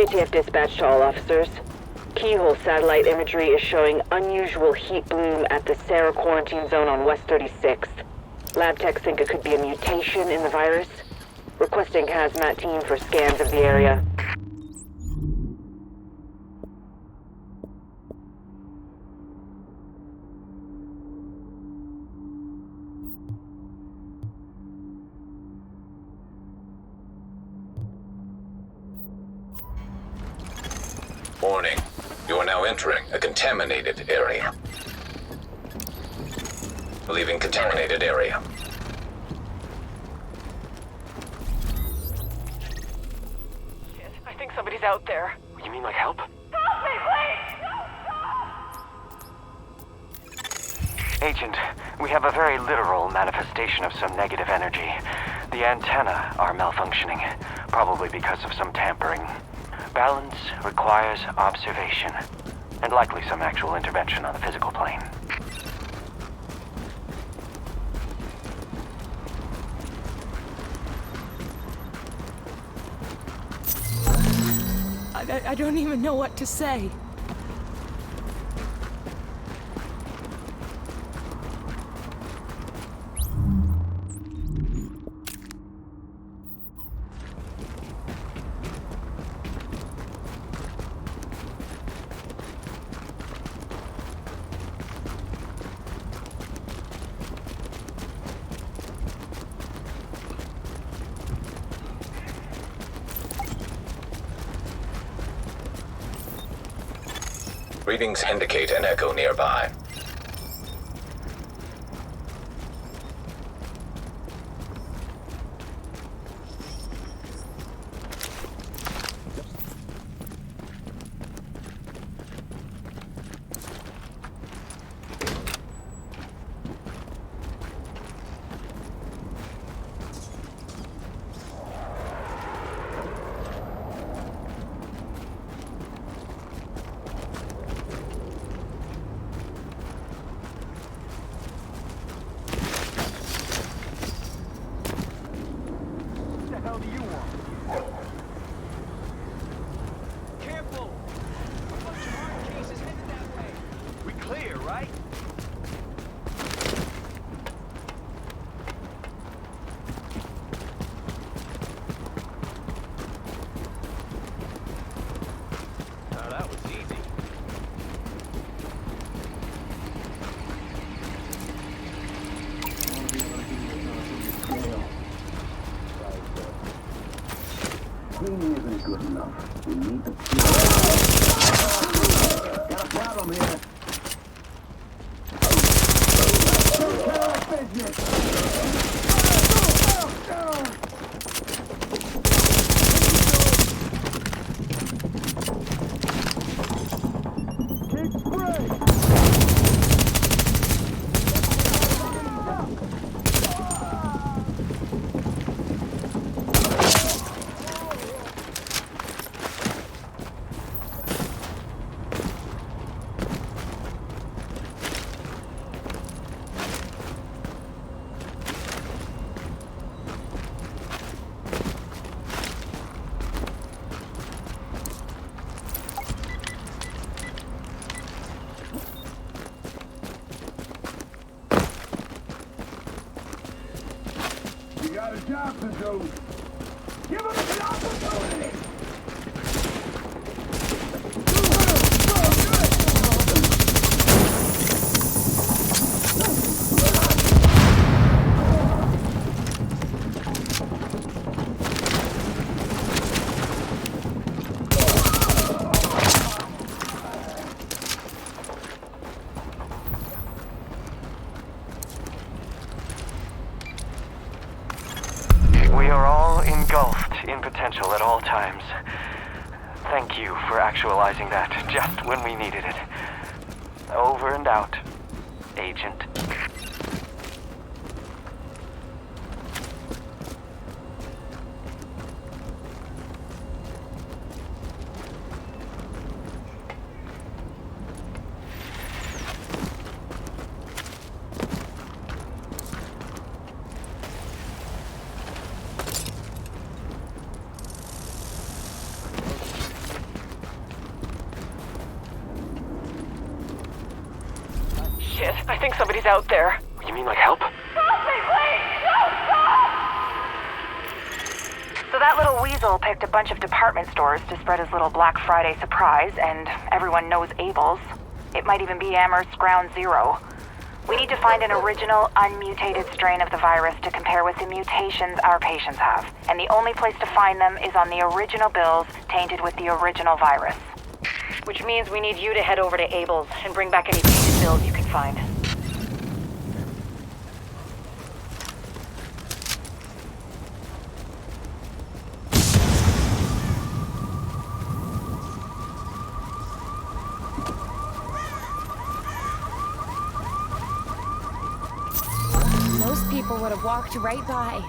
JTF dispatch to all officers. Keyhole satellite imagery is showing unusual heat bloom at the Sarah quarantine zone on West 36th. Lab techs think it could be a mutation in the virus. Requesting hazmat team for scans of the area. Warning. You are now entering a contaminated area. Leaving contaminated area. Shit, I think somebody's out there. You mean like help? Help me, please! Agent, we have a very literal manifestation of some negative energy. The antennae are malfunctioning, probably because of some tampering. Balance requires observation, and likely some actual intervention on the physical plane. I don't even know what to say. Readings indicate an echo nearby. Cleaning isn't good enough. We need the... Got a problem here. Got a job to do. Give him an opportunity. We are all engulfed in potential at all times. Thank you for actualizing that just when we needed it. Over and out, Agent. Shit, I think somebody's out there. You mean like help? So that little weasel picked a bunch of department stores to spread his little Black Friday surprise, and everyone knows Abel's. It might even be Amherst's Ground Zero. We need to find an original, unmutated strain of the virus to compare with the mutations our patients have. And the only place to find them is on the original bills tainted with the original virus. Which means we need you to head over to Abel's and bring back any tainted bills you can find. Most people would have walked right by.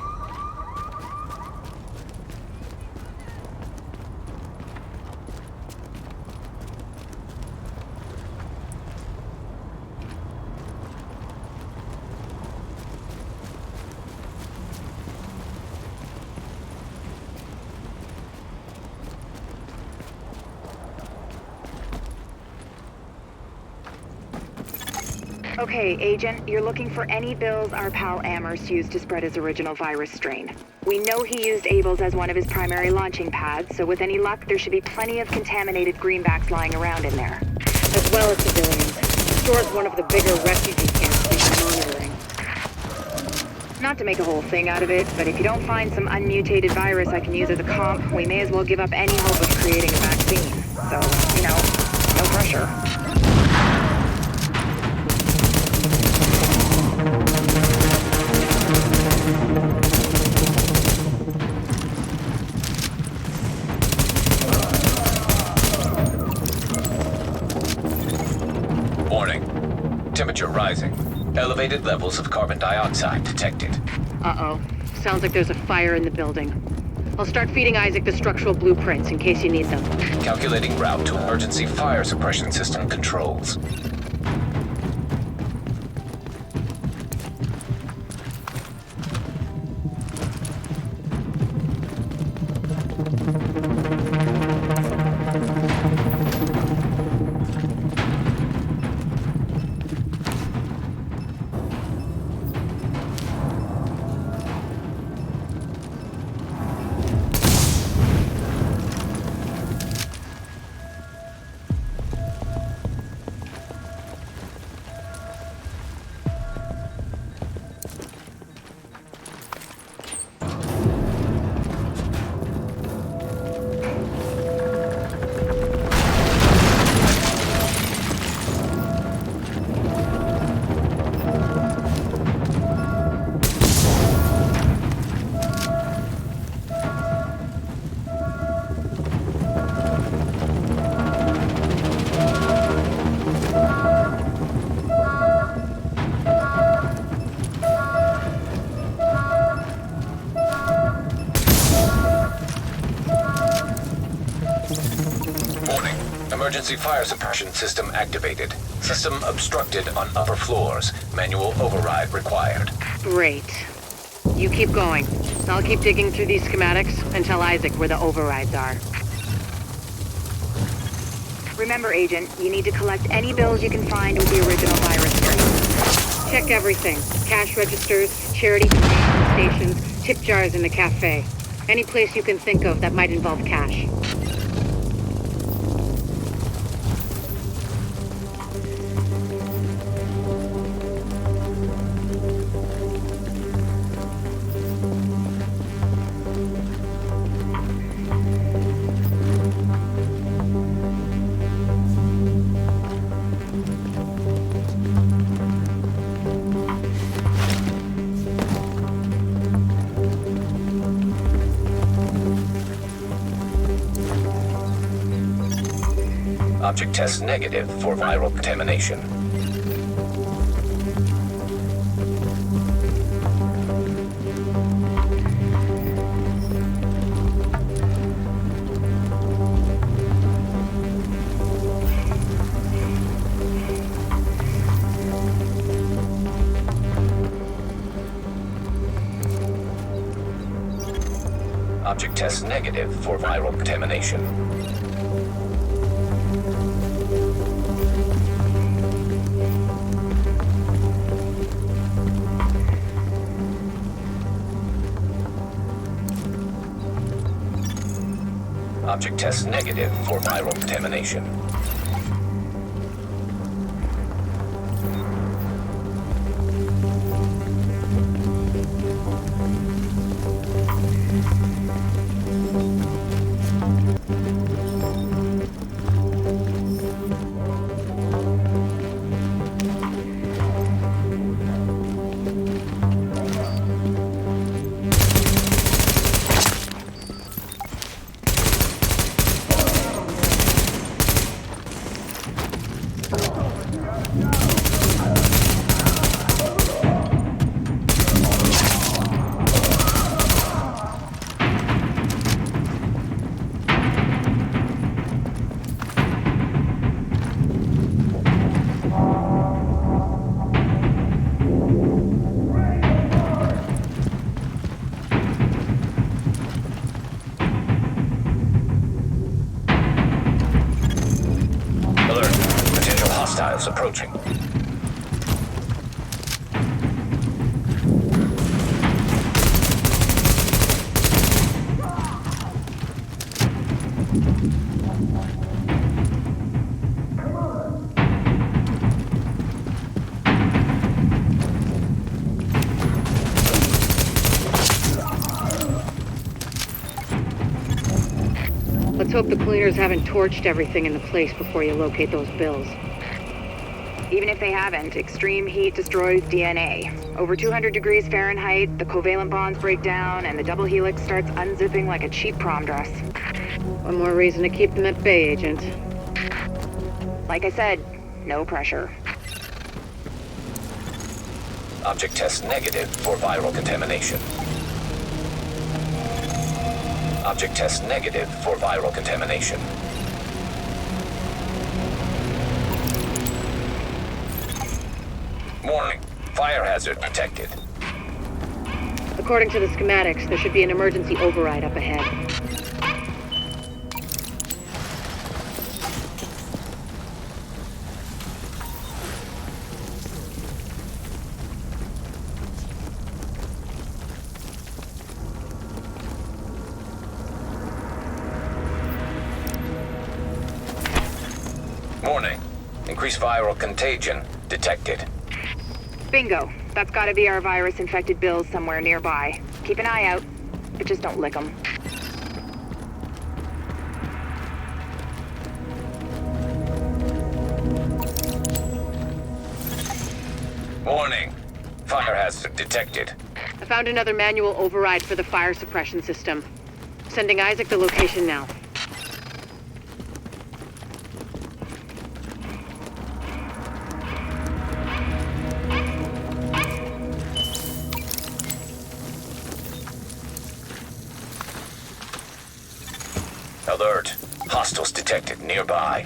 Okay, Agent, you're looking for any bills our pal Amherst used to spread his original virus strain. We know he used Abel's as one of his primary launching pads, so with any luck, there should be plenty of contaminated greenbacks lying around in there. As well as civilians. The store's one of the bigger refugee camps we've been monitoring. Not to make a whole thing out of it, but if you don't find some unmutated virus I can use as a comp, we may as well give up any hope of creating a vaccine. So, no pressure. Warning. Temperature rising. Elevated levels of carbon dioxide detected. Uh-oh. Sounds like there's a fire in the building. I'll start feeding Isaac the structural blueprints in case you need them. Calculating route to emergency fire suppression system controls. Emergency fire suppression system activated. System obstructed on upper floors. Manual override required. Great. You keep going. I'll keep digging through these schematics and tell Isaac where the overrides are. Remember, Agent, you need to collect any bills you can find with the original virus strain. Check everything. Cash registers, charity stations, tip jars in the cafe. Any place you can think of that might involve cash. Object test negative for viral contamination. Object test negative for viral contamination. Object test negative for viral contamination. Hostiles approaching. Let's hope the cleaners haven't torched everything in the place before you locate those bills. Even if they haven't, extreme heat destroys DNA. Over 200 degrees Fahrenheit, the covalent bonds break down, and the double helix starts unzipping like a cheap prom dress. One more reason to keep them at bay, Agent. Like I said, no pressure. Object test negative for viral contamination. Object test negative for viral contamination. Warning. Fire hazard detected. According to the schematics, there should be an emergency override up ahead. Warning. Increased viral contagion detected. Bingo. That's gotta be our virus-infected bills somewhere nearby. Keep an eye out, but just don't lick them. Warning. Fire hazard detected. I found another manual override for the fire suppression system. Sending Isaac the location now. Alert. Hostiles detected nearby.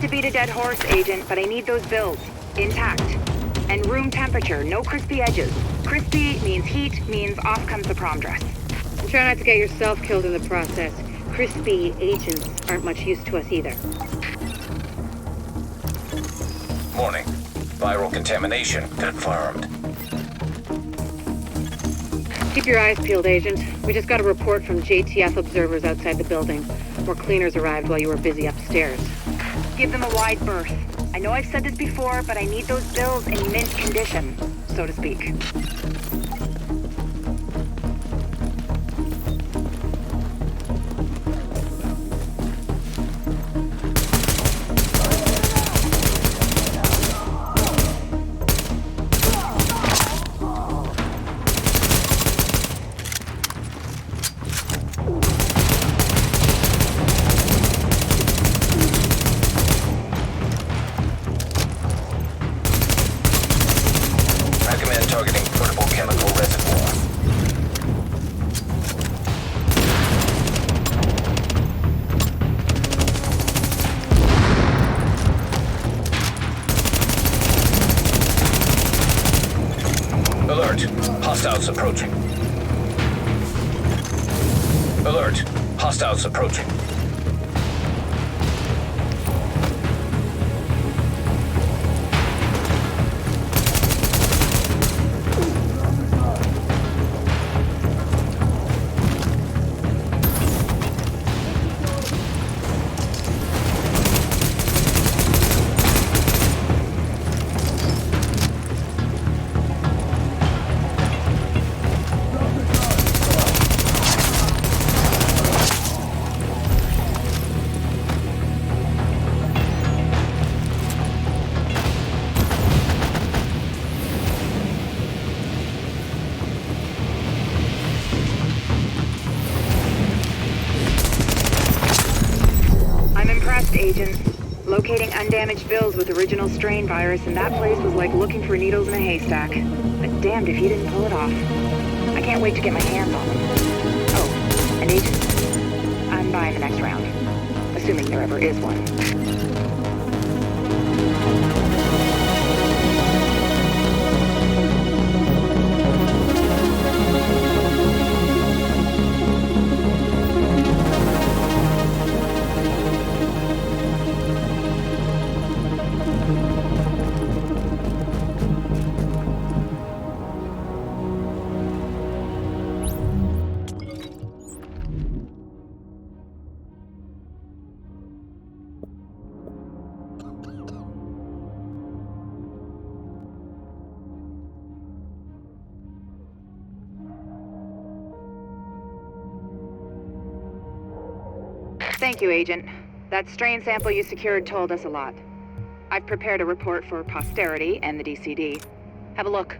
to beat a dead horse, Agent, but I need those bills. Intact. And room temperature, no crispy edges. Crispy means heat, means off comes the prom dress. And try not to get yourself killed in the process. Crispy agents aren't much use to us either. Warning. Viral contamination confirmed. Keep your eyes peeled, Agent. We just got a report from JTF observers outside the building. More cleaners arrived while you were busy upstairs. Give them a wide berth. I know I've said this before, but I need those bills in mint condition, so to speak. Recommend targeting portable chemical reservoir. Alert. Hostiles approaching. Alert. Hostiles approaching. Agent. Locating undamaged bills with original strain virus in that place was like looking for needles in a haystack. But damned if you didn't pull it off. I can't wait to get my hands on them. Oh, and Agent, I'm buying the next round. Assuming there ever is one. Thank you, Agent. That strain sample you secured told us a lot. I've prepared a report for posterity and the DCD. Have a look.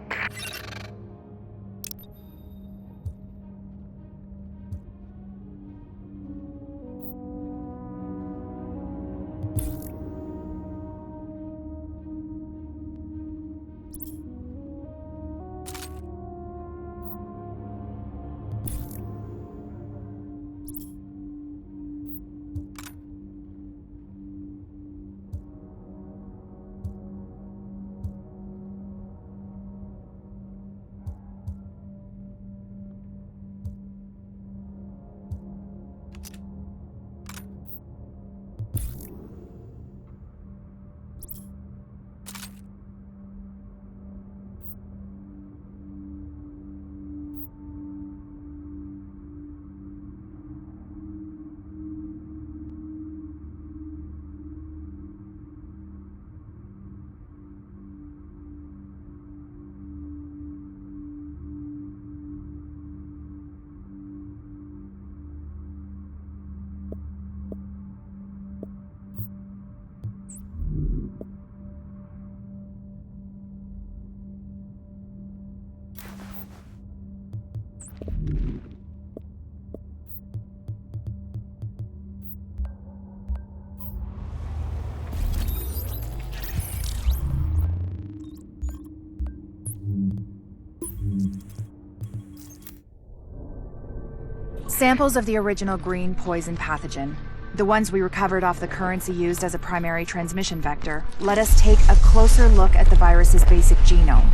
Samples of the original green poison pathogen. The ones we recovered off the currency used as a primary transmission vector. Let us take a closer look at the virus's basic genome.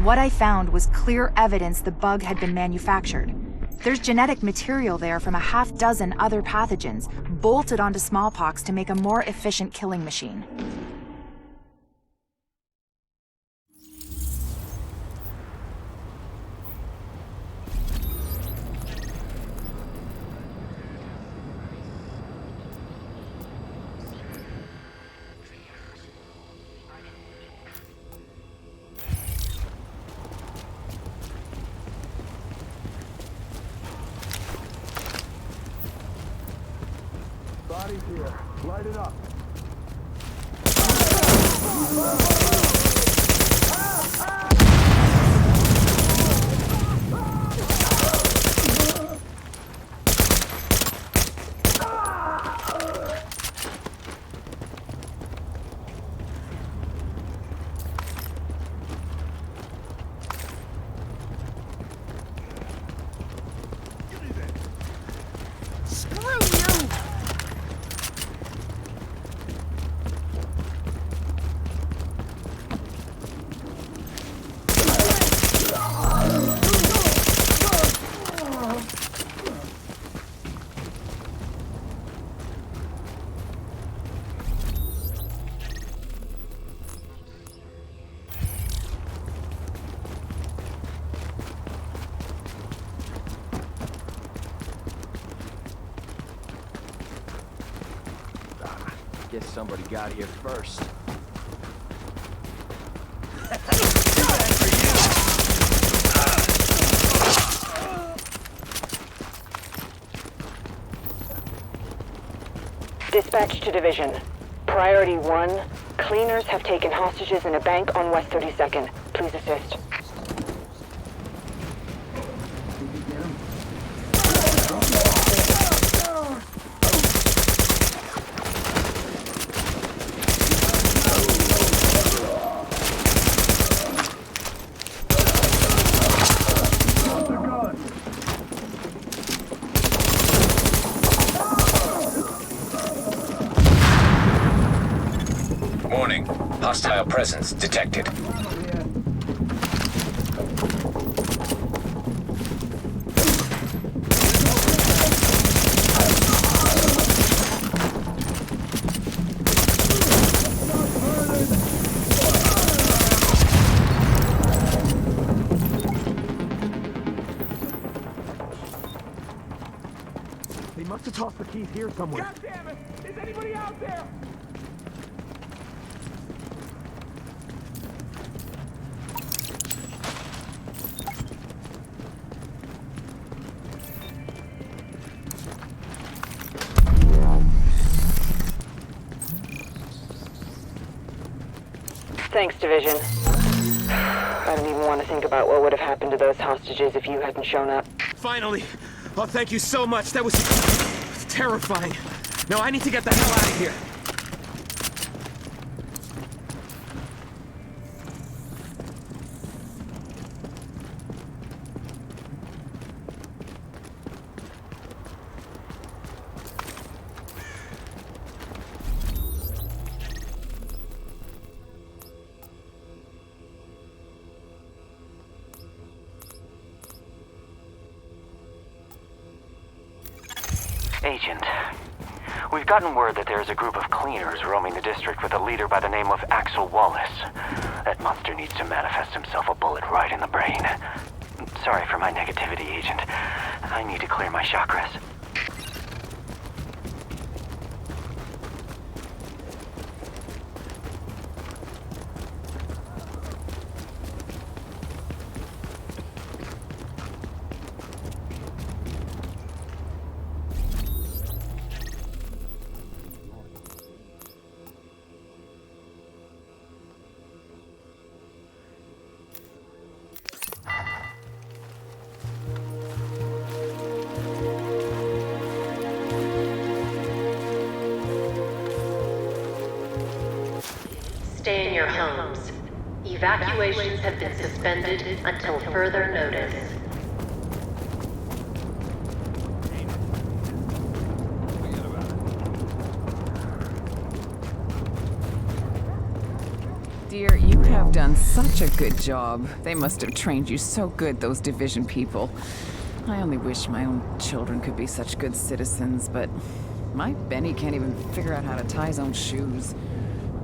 What I found was clear evidence the bug had been manufactured. There's genetic material there from a half-dozen other pathogens, bolted onto smallpox to make a more efficient killing machine. Body's here. Light it up. Guess somebody got here first. Dispatch to Division. Priority 1, cleaners have taken hostages in a bank on West 32nd. Please assist. Warning. Hostile presence detected. They must have tossed the keys here somewhere. God damn it! Is anybody out there? Thanks, Division. I don't even want to think about what would have happened to those hostages if you hadn't shown up. Finally! Oh, thank you so much. That was terrifying. No, I need to get the hell out of here. Agent, we've gotten word that there is a group of cleaners roaming the district with a leader by the name of Axel Wallace. That monster needs to manifest himself a bullet right in the brain. Sorry for my negativity, Agent. I need to clear my chakras. Stay in your homes. Evacuations have been suspended until further notice. dear, you have done such a good job. They must have trained you so good, those Division people. I only wish my own children could be such good citizens, but my Benny can't even figure out how to tie his own shoes.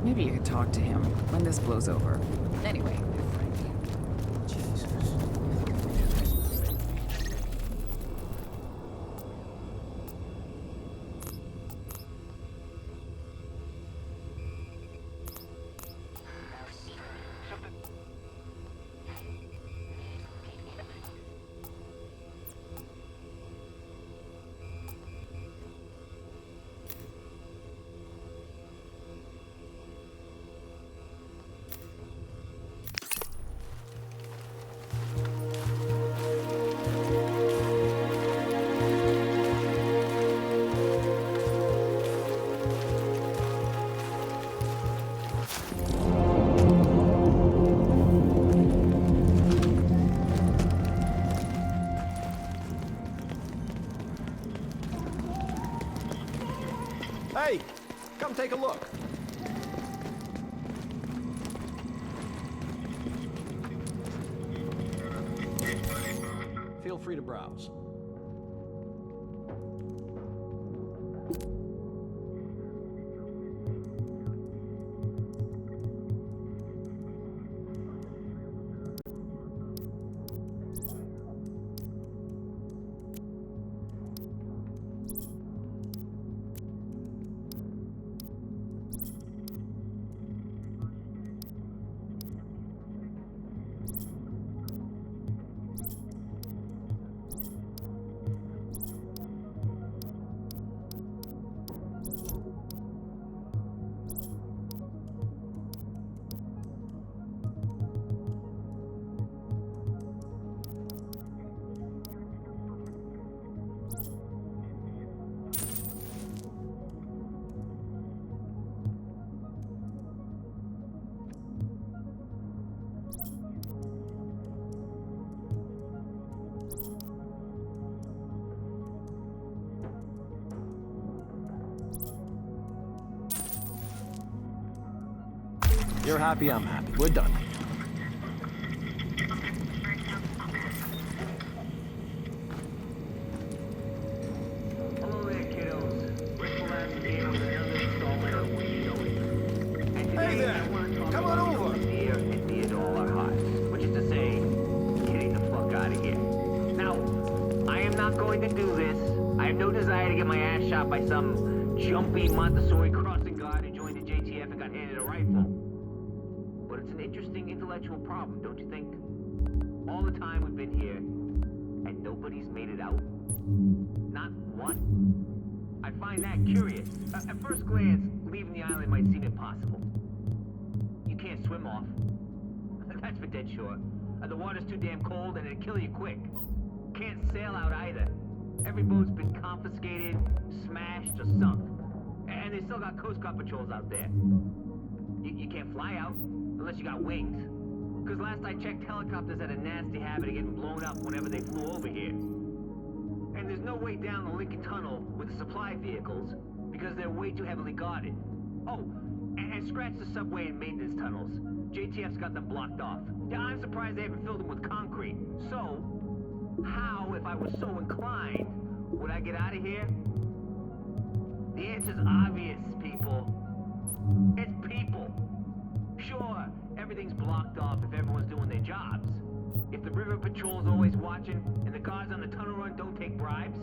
Maybe you could talk to him when this blows over. Anyway. Hey, come take a look. Feel free to browse. You're happy, I'm happy. We're done. Hello there, kiddos. We're Clancy here with another installment of We Know It. And today Hey there. I want to talk Come on about over. here and near to all our hearts, which is to say, getting the fuck out of here. Now, I am not going to do this. I have no desire to get my ass shot by some jumpy Montessori crossing guard who joined the JTF and got handed a rifle. But it's an interesting intellectual problem, don't you think? All the time we've been here, and nobody's made it out. Not one. I find that curious. At first glance, leaving the island might seem impossible. You can't swim off. That's for dead sure. The water's too damn cold and it'll kill you quick. Can't sail out either. Every boat's been confiscated, smashed, or sunk. And they still got Coast Guard patrols out there. You can't fly out unless you got wings. Because last I checked, helicopters had a nasty habit of getting blown up whenever they flew over here. And there's no way down the Lincoln Tunnel with the supply vehicles because they're way too heavily guarded. Oh, and scratch the subway and maintenance tunnels. JTF's got them blocked off. Yeah, I'm surprised they haven't filled them with concrete. So, how, if I was so inclined, would I get out of here? The answer's obvious, people. It's people. Sure, everything's blocked off if everyone's doing their jobs. If the river patrol's always watching and the guards on the tunnel run don't take bribes.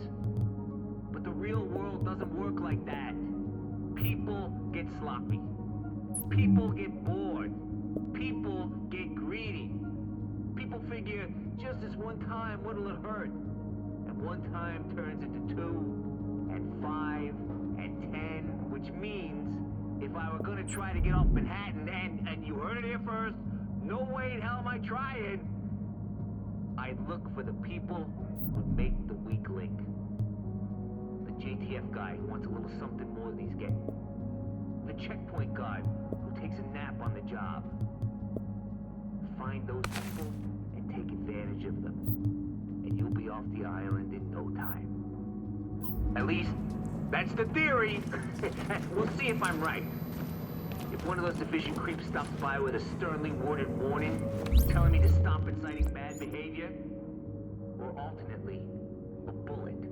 But the real world doesn't work like that. People get sloppy. People get bored. People get greedy. People figure just this one time, what'll it hurt? And one time turns into 2, and 5, and 10, which means if I were gonna try to get off Manhattan, and you heard it here first, no way in hell am I trying, I'd look for the people who'd make the weak link. The JTF guy who wants a little something more than he's getting. The checkpoint guard who takes a nap on the job. Find those people and take advantage of them. And you'll be off the island in no time. At least, that's the theory. We'll see if I'm right. If one of those division creeps stops by with a sternly worded warning, telling me to stop inciting bad behavior, or alternately, a bullet.